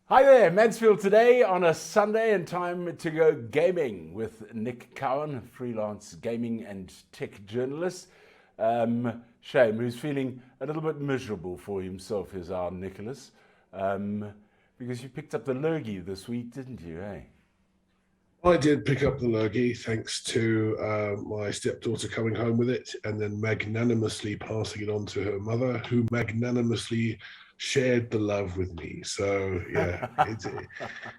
Hi there, Mansfield today on a Sunday and time to go gaming with Nick Cowan, freelance gaming and tech journalist. Shame, who's feeling a little bit miserable for himself is our Nicholas. Because you picked up the lurgy this week, didn't you, eh? I did pick up the lurgy thanks to my stepdaughter coming home with it and then magnanimously passing it on to her mother, who magnanimously shared the love with me. So yeah,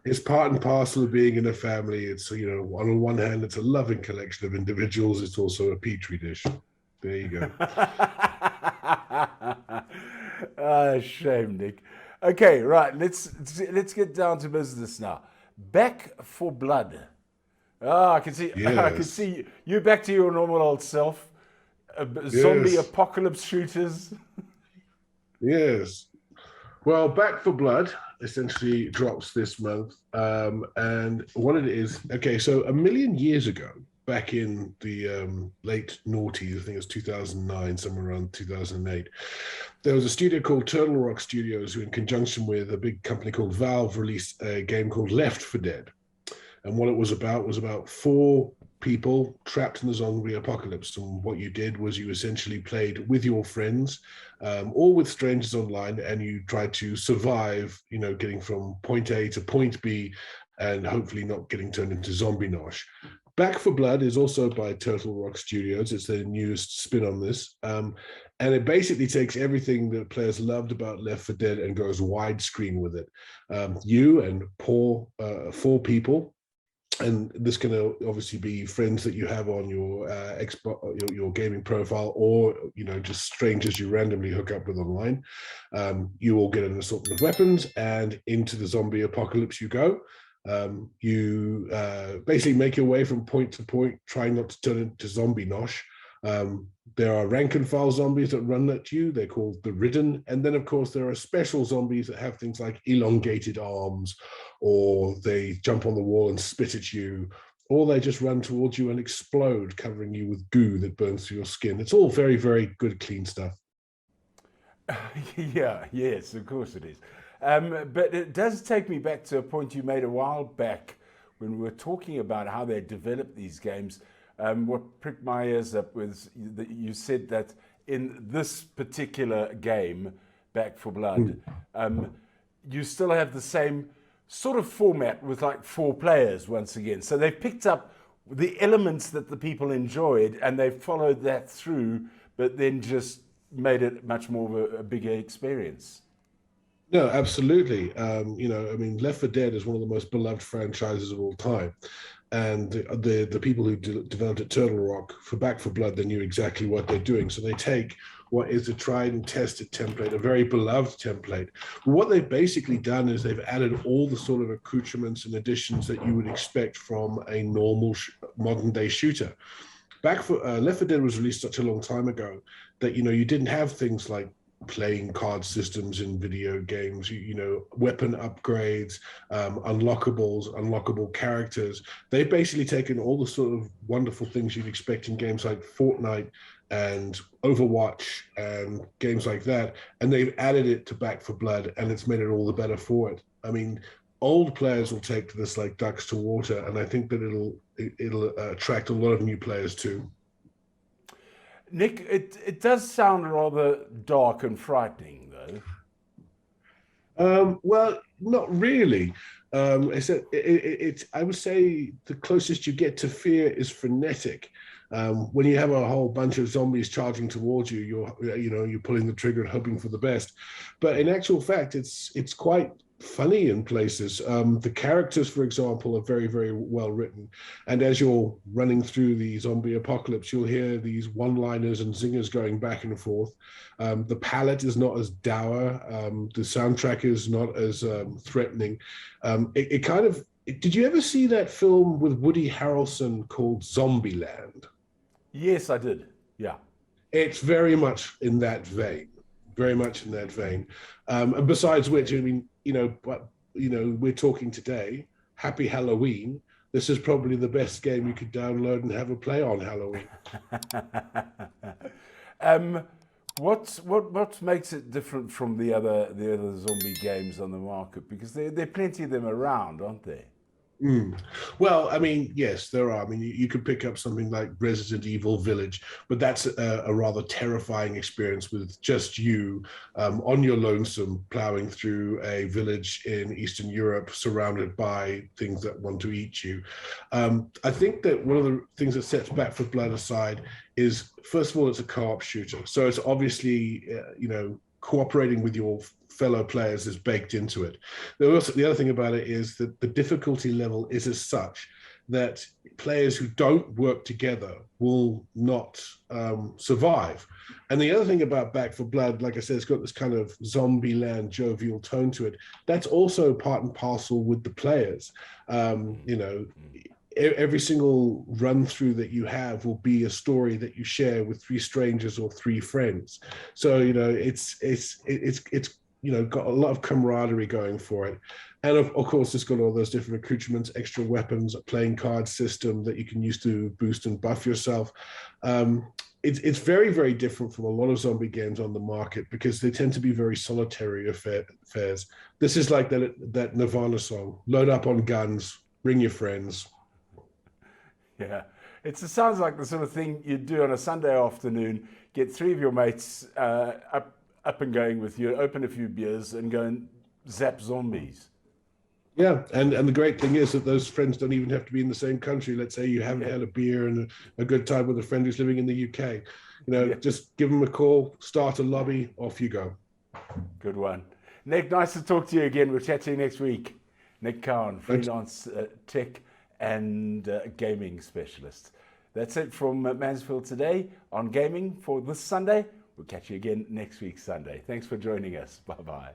it's part and parcel of being in a family. It's on one hand, it's a loving collection of individuals. It's also a petri dish. There you go. Shame, Nick. Okay, right. Let's get down to business now. Back for Blood. I can see. I can Yes, see you back to your normal old self. Zombie yes, apocalypse shooters. yes. Well, Back for Blood essentially drops this month. And what it is, okay, so a million years ago, back in the late noughties, I think it was 2009, somewhere around 2008, there was a studio called Turtle Rock Studios who, in conjunction with a big company called Valve, released a game called Left for Dead. And what it was about four people trapped in the zombie apocalypse. And what you did was you essentially played with your friends or with strangers online, and you tried to survive, getting from point A to point B and hopefully not getting turned into zombie nosh. Back for Blood is also by Turtle Rock Studios. It's their newest spin on this. And it basically takes everything that players loved about Left 4 Dead and goes widescreen with it. You and four people, and this can obviously be friends that you have on your your gaming profile, or just strangers you randomly hook up with online. You all get an assortment of weapons, and into the zombie apocalypse you go. You basically make your way from point to point, trying not to turn into zombie nosh. Um, there are rank and file zombies that run at you. They're called the Ridden. And then, of course, there are special zombies that have things like elongated arms, or they jump on the wall and spit at you, or they just run towards you and explode, covering you with goo that burns through your skin. It's all very, very good, clean stuff. Yeah, yes, of course it is. But it does take me back to a point you made a while back when we were talking about how they develop these games. What pricked my ears up was that you said that in this particular game, Back for Blood, Mm. you still have the same sort of format with like four players once again. So they've picked up the elements that the people enjoyed and they've followed that through, but then just made it much more of a bigger experience. No, absolutely. I mean, Left 4 Dead is one of the most beloved franchises of all time, and the people who developed it, Turtle Rock, for Back for Blood, they knew exactly what they're doing. So they take what is a tried and tested template, a very beloved template. What they've basically done is they've added all the sort of accoutrements and additions that you would expect from a normal modern day shooter. Back for Left 4 Dead was released such a long time ago that you didn't have things like playing card systems in video games, weapon upgrades, unlockable characters. They've basically taken all the sort of wonderful things you'd expect in games like Fortnite and Overwatch and games like that, and they've added it to Back for Blood, and it's made it all the better for it. I mean, old players will take to this like ducks to water, and I think that it'll attract a lot of new players too. Nick, it does sound rather dark and frightening, though. Well, not really. I would say the closest you get to fear is frenetic. When you have a whole bunch of zombies charging towards you, you're pulling the trigger and hoping for the best. But in actual fact, it's quite funny in places. The characters, for example, are very, very well written. And as you're running through the zombie apocalypse, you'll hear these one-liners and zingers going back and forth. The palette is not as dour. The soundtrack is not as threatening. It kind of. Did you ever see that film with Woody Harrelson called Zombieland? Yes, I did. Yeah. It's very much in that vein. Very much in that vein. And besides which, I mean, we're talking today. Happy Halloween. This is probably the best game you could download and have a play on Halloween. um, What makes it different from the other zombie games on the market? Because there are plenty of them around, aren't there? Mm. Well, I mean, yes, there are. I mean, you could pick up something like Resident Evil Village, but that's a rather terrifying experience with just you on your lonesome plowing through a village in Eastern Europe, surrounded by things that want to eat you. I think that one of the things that sets Back for Blood aside is, first of all, it's a co-op shooter, so it's obviously cooperating with your fellow players is baked into it. The other thing about it is that the difficulty level is as such that players who don't work together will not survive. And the other thing about Back for Blood, like I said, it's got this kind of zombie land jovial tone to it. That's also part and parcel with the players. Every single run through that you have will be a story that you share with three strangers or three friends. So it's got a lot of camaraderie going for it. And of course, it's got all those different accoutrements, extra weapons, a playing card system that you can use to boost and buff yourself. It's very, very different from a lot of zombie games on the market because they tend to be very solitary affairs. This is like that Nirvana song, load up on guns, bring your friends. Yeah, it sounds like the sort of thing you'd do on a Sunday afternoon, get three of your mates up and going with you, open a few beers and go and zap zombies. Yeah, and the great thing is that those friends don't even have to be in the same country. Let's say you haven't had a beer and a good time with a friend who's living in the UK. Just give them a call, start a lobby, off you go. Good one. Nick, nice to talk to you again. We'll chat to you next week. Nick Cowan, freelance tech and gaming specialist. That's it from Mansfield today on gaming for this Sunday. We'll catch you again next week, Sunday. Thanks for joining us. Bye-bye.